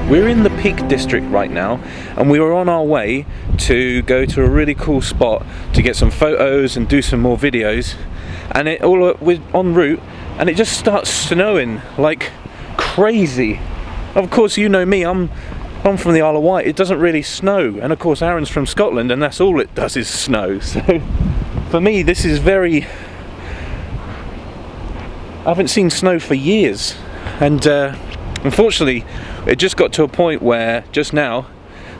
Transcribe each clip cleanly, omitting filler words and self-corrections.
we're in the Peak District right now, and we were on our way to go to a really cool spot to get some photos and do some more videos, and we're en route, and it just starts snowing like crazy. Of course, you know me, I'm from the Isle of Wight, it doesn't really snow, and of course Arran's from Scotland, and that's all it does is snow. So for me, this is very... I haven't seen snow for years, and unfortunately it just got to a point where just now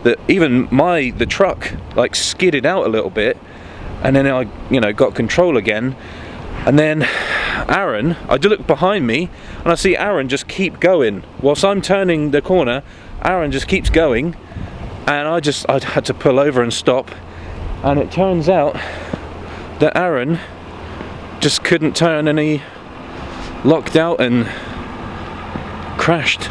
that even the truck like skidded out a little bit, and then I got control again, and then Arran, I look behind me and I see Arran just keep going whilst I'm turning the corner. Arran just keeps going, and I had to pull over and stop, and it turns out that Arran just couldn't turn, and he locked out and crashed.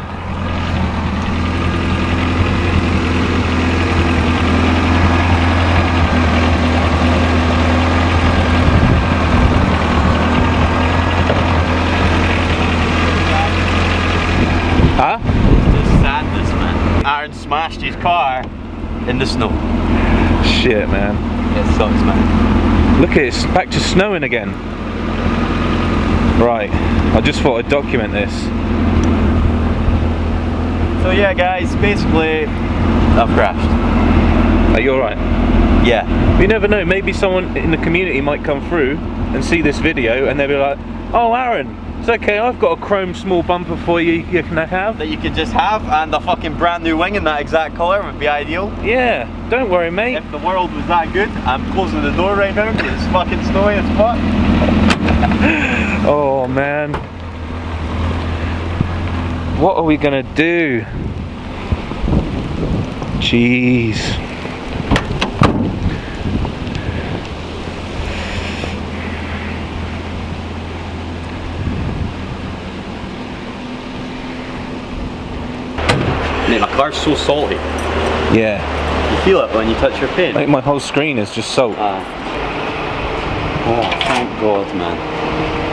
Huh? It's just sadness, man. Arran smashed his car in the snow. Shit, man. It sucks, man. Look at it, it's back to snowing again. Right, I just thought I'd document this. So yeah guys, basically I've crashed. Are you alright? Yeah. You never know, maybe someone in the community might come through and see this video and they'll be like, oh Arran, it's okay, I've got a chrome small bumper for you, you can have. That you could just have, and a fucking brand new wing in that exact colour would be ideal. Yeah, don't worry mate. If the world was that good, I'm closing the door right now because it's fucking snowy as fuck. Oh man, what are we gonna do? Jeez. Mate, my car's so salty. Yeah. You feel it when you touch your paint? Like my whole screen is just salt. Oh, thank God, man.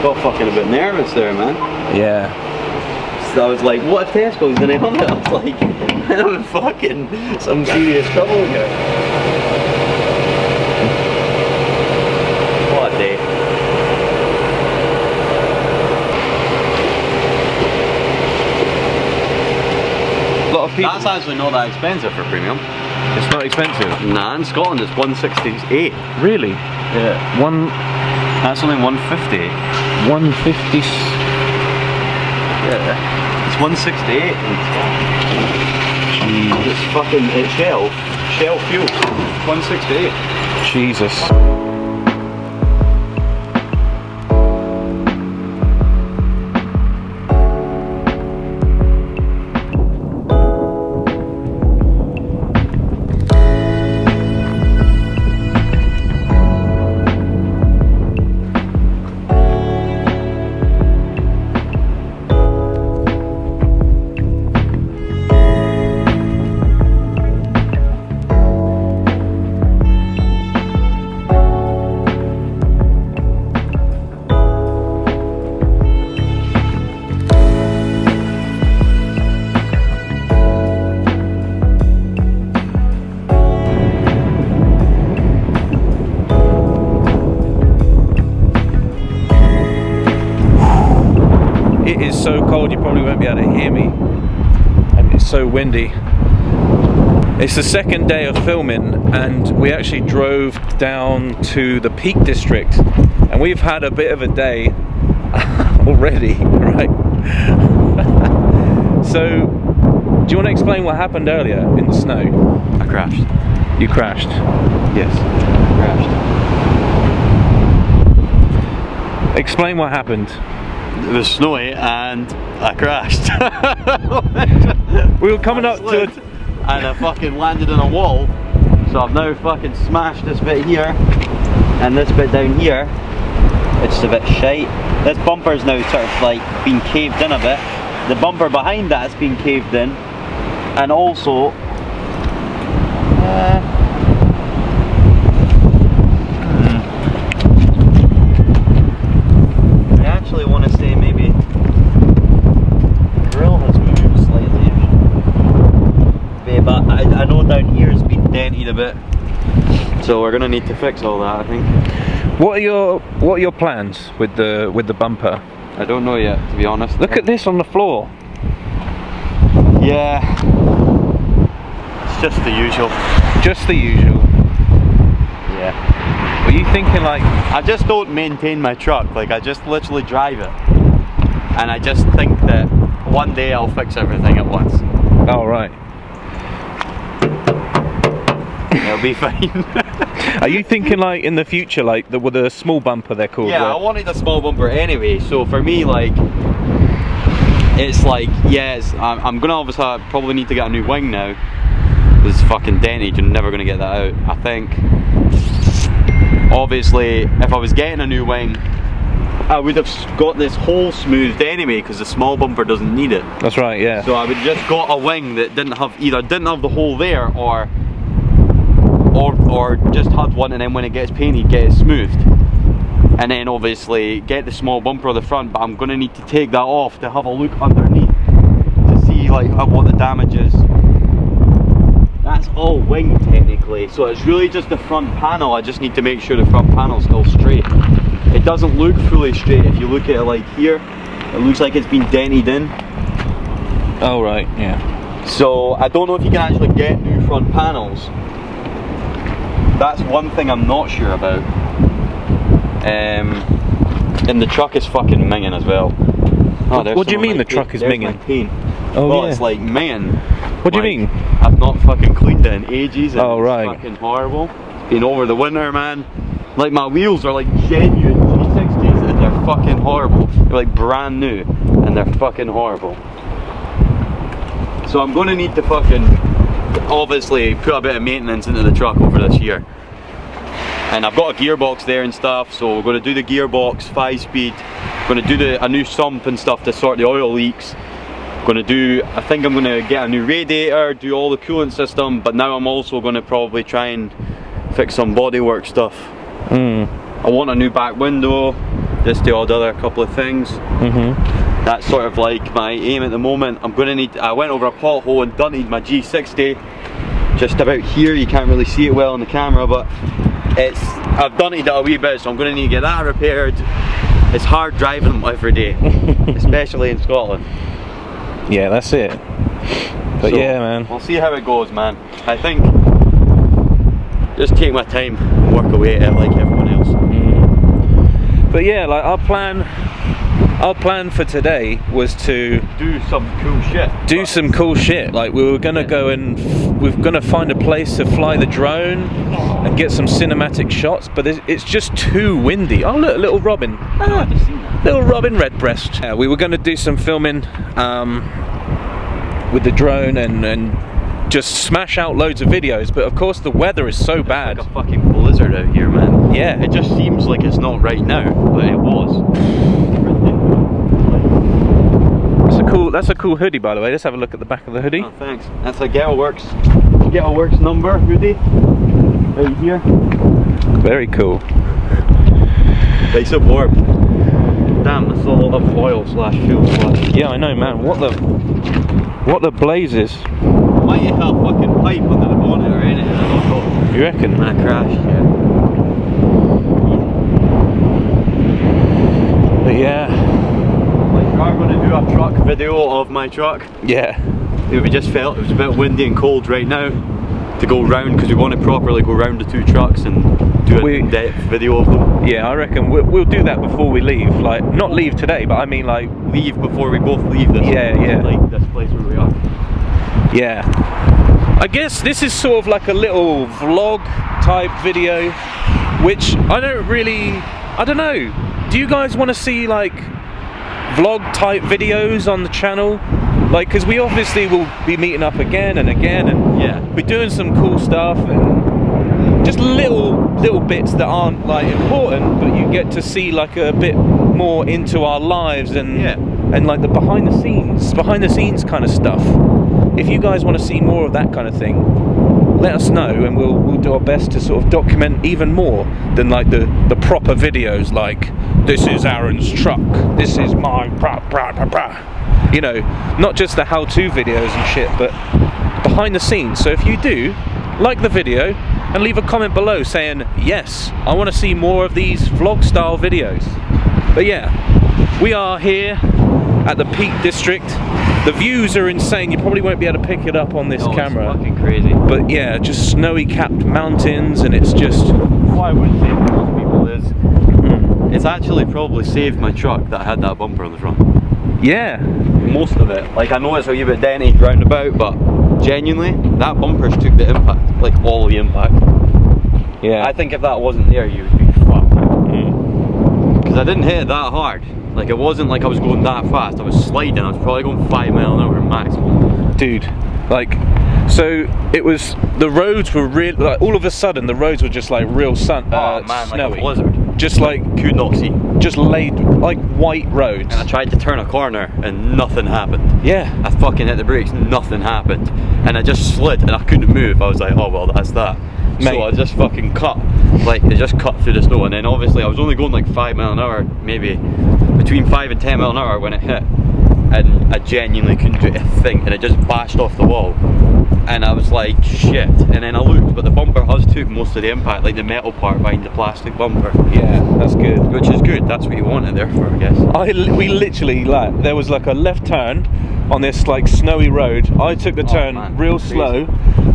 Got fucking a bit nervous there, man. Yeah. So I was like, what if Tesco's gonna hunt it? I was like, I'm in fucking some serious trouble here. What a day. A lot of people. That's actually not that expensive for premium. It's not expensive. Nah, in Scotland it's 168. Really? Yeah. That's only 150. 150. Yeah. It's 168 in Scotland. It's fucking, it's Shell fuel. 168. Jesus. It is so cold you probably won't be able to hear me, and it's so windy. It's the second day of filming, and we actually drove down to the Peak District, and we've had a bit of a day already, right? So, do you want to explain what happened earlier in the snow? I crashed. You crashed? Yes, crashed. Explain what happened. It was snowy and I crashed. We were coming up to and I fucking landed in a wall, so I've now fucking smashed this bit here and this bit down here. It's a bit shite. This bumper's now sort of like been caved in a bit. The bumper behind that has been caved in, and also I actually want to say maybe the grill has moved slightly. down here has been dented a bit, so we're gonna need to fix all that, I think. What are your plans with the bumper? I don't know yet, to be honest. Look at this on the floor. Yeah, it's just the usual. Just the usual. Yeah. Were you thinking like... I just don't maintain my truck, like I just literally drive it. And I just think that one day I'll fix everything at once. Oh, right. It'll be fine. Are you thinking like in the future, like with a small bumper they're called? Yeah, I wanted a small bumper anyway, so for me, like, it's like, yes, I'm gonna obviously probably need to get a new wing now. It's fucking dented, you're never gonna get that out. I think, obviously, if I was getting a new wing, I would have got this hole smoothed anyway, because the small bumper doesn't need it. That's right, yeah. So I would just got a wing that didn't have the hole there, or just had one, and then when it gets painted, get it smoothed. And then obviously get the small bumper on the front, but I'm gonna need to take that off to have a look underneath to see like what the damage is. That's all wing technically, so it's really just the front panel. I just need to make sure the front panel's still straight. It doesn't look fully straight. If you look at it like here, it looks like it's been dented in. Oh right, yeah. So I don't know if you can actually get new front panels. That's one thing I'm not sure about. And the truck is fucking minging as well. Oh, what do you mean the truck is minging? Oh, well, yeah. it's like minging. What do you mean? I've not fucking cleaned it in ages, and oh, right. It's fucking horrible. It's been over the winter, man. Like, my wheels are like genuine G60s, and they're fucking horrible. They're like brand new, and they're fucking horrible. So I'm gonna need to fucking obviously put a bit of maintenance into the truck over this year. And I've got a gearbox there and stuff, so we're going to do the gearbox 5-speed. Going to do a new sump and stuff to sort the oil leaks. I think I'm going to get a new radiator, do all the coolant system, but now I'm also going to probably try and fix some bodywork stuff. I want a new back window, just the odd other couple of things. That's sort of like my aim at the moment. I went over a pothole and dunted my G60 just about here. You can't really see it well on the camera, but I've dunted it a wee bit, so I'm going to need to get that repaired. It's hard driving them every day, especially in Scotland. Yeah, that's it. But so, yeah, man. We'll see how it goes, man. I think just take my time and work away at it like everyone else. But yeah, like our plan for today was to do some cool shit. Some cool shit. Like we were gonna go and we're gonna find a place to fly the drone and get some cinematic shots, but it's just too windy. Oh look, little robin. Little robin redbreast. Yeah, we were gonna do some filming with the drone and just smash out loads of videos, but of course the weather is so bad. It's like a fucking blizzard out here, man. Yeah. It just seems like it's not right now, but it was. That's a cool hoodie, by the way. Let's have a look at the back of the hoodie. Oh, thanks. That's a Ghettoworks number hoodie. Right here. Very cool. Nice and warm. Damn, that's a lot of oil slash fuel slash. Yeah, I know, man. What the blazes? Might have a fucking pipe under the bonnet or anything. I don't know. You reckon? When I crashed, yeah. But yeah. I'm going to do a truck video of my truck. Yeah. We just felt it was a bit windy and cold right now to go round, because we want to properly go round the two trucks and do a in-depth video of them. Yeah, I reckon we'll do that before we leave. Like, not leave today, but I mean like leave before we both leave this. Yeah. Like this place where we are. Yeah. I guess this is sort of like a little vlog type video, which I don't know. Do you guys want to see like vlog type videos on the channel? Like, because we obviously will be meeting up again and yeah, be doing some cool stuff and just little bits that aren't like important, but you get to see like a bit more into our lives and like the behind the scenes kind of stuff. If you guys want to see more of that kind of thing, let us know and we'll do our best to sort of document even more than like the proper videos, like this is Arran's truck, this is my you know, not just the how-to videos and shit, but behind the scenes. So if you do, like the video and leave a comment below saying, yes, I want to see more of these vlog style videos. But yeah, we are here at the Peak District. The views are insane. You probably won't be able to pick it up on this camera. It's fucking crazy. But yeah, just snowy capped mountains, and it's just... What I would say to most people is, it's actually probably saved my truck that I had that bumper on the front. Yeah. Most of it. Like, I know it's a wee bit dented roundabout, but genuinely, that bumper's took the impact. Like, all the impact. Yeah. I think if that wasn't there, you would be fucked. Because I didn't hit it that hard. Like, it wasn't like I was going that fast. I was sliding. I was probably going 5 miles an hour maximum. Dude, like, so it was, the roads were real, like, all of a sudden the roads were just like real Oh man, snowy. like a blizzard. Just like, Could not see. just laid, like white roads. And I tried to turn a corner and nothing happened. Yeah. I fucking hit the brakes, nothing happened. And I just slid and I couldn't move. I was like, oh well, that's that. Mate. So I just fucking cut. Like, it just cut through the snow. And then obviously I was only going like 5 miles an hour, maybe between 5 and 10 miles an hour when it hit. And I genuinely couldn't do a thing. And it just bashed off the wall. And I was like, shit. And then I looked, but the bumper has took most of the impact, like the metal part behind the plastic bumper. Yeah, that's good. Which is good, that's what you want it there for, I guess. We literally, like, there was like a left turn on this like snowy road. I took the turn real slow,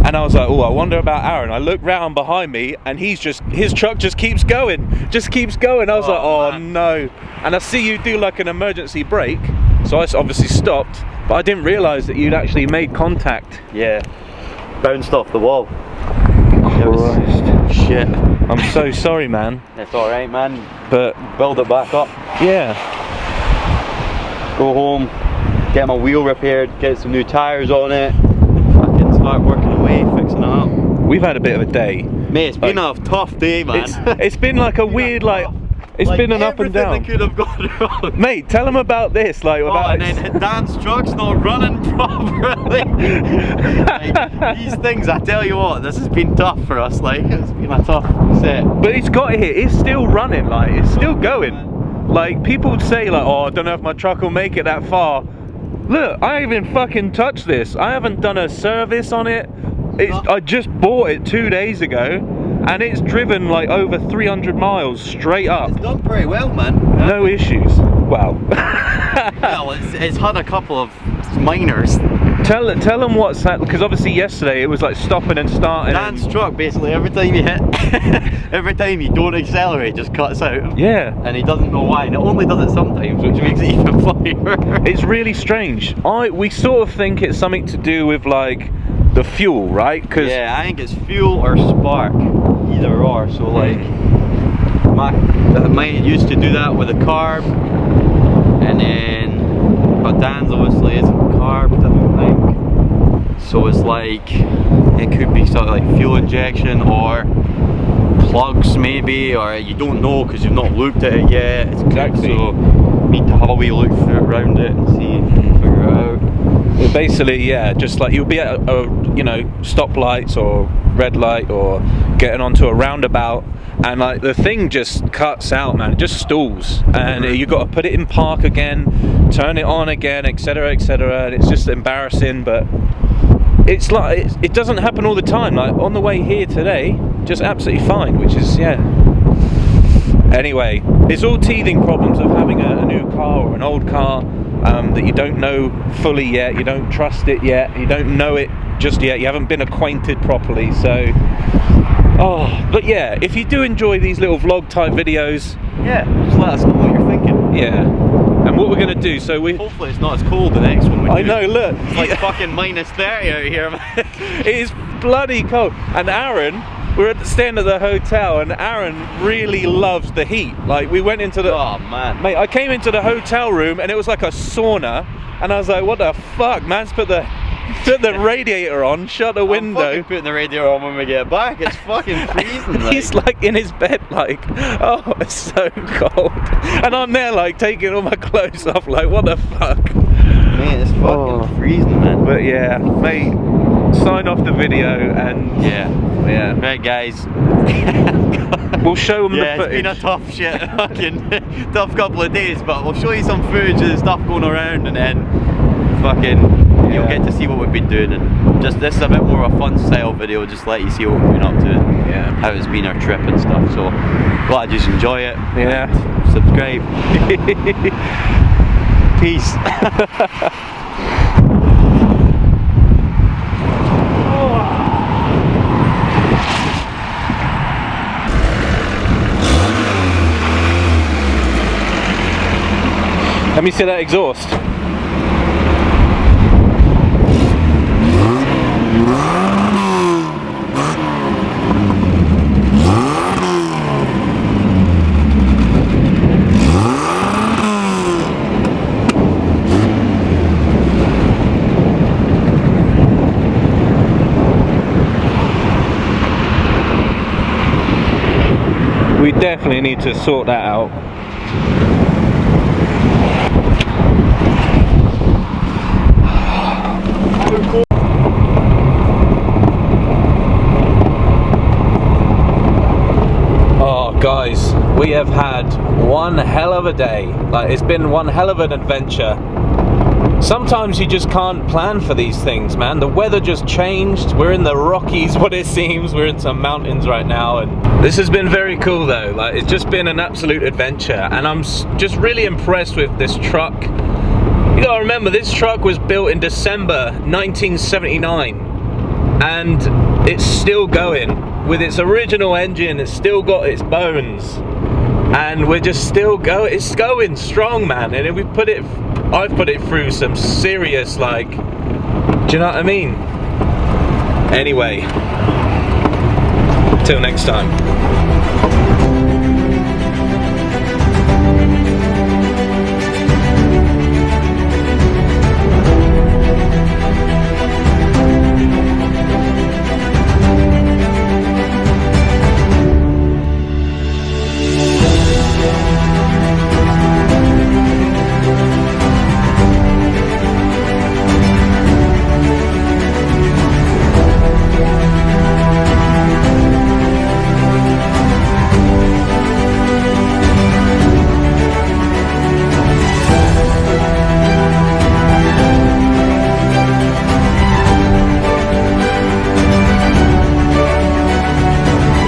and I was like, oh, I wonder about Arran. I look round behind me, and his truck just keeps going. I was like, oh no. And I see you do like an emergency brake, so I obviously stopped, but I didn't realise that you'd actually made contact. Yeah, bounced off the wall. Christ. Shit. I'm so sorry, man. It's alright, man. But build it back up. Yeah. Go home, get my wheel repaired, get some new tyres on it, I can start working away, fixing it up. We've had a bit of a day. Mate, it's been a tough day, man. It's been like a weird, like, it's like, been an up and down. Everything that could have gone wrong. Mate, tell them about this, like, about... and then Dan's truck's not running properly. Like, these things, I tell you what, this has been tough for us, like, it's been a tough set. But it's got here, it's still running, like, it's still going. Like, people say, like, oh, I don't know if my truck will make it that far. Look, I haven't even fucking touched this. I haven't done a service on it. I just bought it 2 days ago, and it's driven like over 300 miles straight up. It's done pretty well, man. No issues. Wow. Well, it's had a couple of minors. Tell them what's that, because obviously yesterday it was like stopping and starting. Dan's truck, basically, every time you hit, every time you don't accelerate, just cuts out. Yeah. And he doesn't know why, and it only does it sometimes, which makes it even funnier. It's really strange. We sort of think it's something to do with like the fuel, right? Cause yeah, I think it's fuel or spark, either or. So like, mine used to do that with a carb, and then, but Dan's obviously isn't carb, I don't think. So it's like, it could be sort of like fuel injection or plugs maybe, or you don't know because you've not looked at it yet. Exactly. So need to have a wee look through around it and see, figure it out. Well, basically, yeah, just like you'll be at you know, stoplights or red light or getting onto a roundabout, and like the thing just cuts out, man. It just stalls, and you got to put it in park again, turn it on again, etc., etc. And it's just embarrassing, but it's like it doesn't happen all the time. Like on the way here today, just absolutely fine, which is, yeah. Anyway, it's all teething problems of having a new car or an old car that you don't know fully yet, you don't trust it yet, you don't know it just yet, you haven't been acquainted properly, so... Oh, but yeah, if you do enjoy these little vlog type videos... Yeah, just let us know what you're thinking. Yeah. And what we're going to do, so we... Hopefully it's not as cold the next one we do. I know, look. It's like fucking minus 30 out here, man. It is bloody cold. And Arran, we're staying at the hotel, and Arran really loves the heat. Like, we went into the... Oh, man. Mate, I came into the hotel room, and it was like a sauna, and I was like, what the fuck, man? Put the radiator on, shut the window. I'm fucking putting the radiator on when we get back. It's fucking freezing. Like. He's like in his bed, like, oh, it's so cold. And I'm there, like, taking all my clothes off, like, what the fuck? Mate, it's fucking freezing, man. But yeah, mate, sign off the video, and yeah. Right, guys. We'll show them the footage. It's been a tough shit, fucking tough couple of days, but we'll show you some footage of the stuff going around, and then fucking, you'll get to see what we've been doing, and just this is a bit more of a fun style video, just let you see what we've been up to, how it's been our trip and stuff. So glad you enjoy it. Yeah. And subscribe. Peace. Let me see that exhaust. We definitely need to sort that out. Oh guys, we have had one hell of a day. Like, it's been one hell of an adventure. Sometimes you just can't plan for these things, man. The weather just changed. We're in the Rockies, what it seems. We're in some mountains right now, and this has been very cool though. Like, it's just been an absolute adventure, and I'm just really impressed with this truck. You gotta remember, this truck was built in December 1979, and it's still going. With its original engine, it's still got its bones, and we're just still going. It's going strong, man. And we put it, I've put it through some serious, like, do you know what I mean? Anyway, till next time.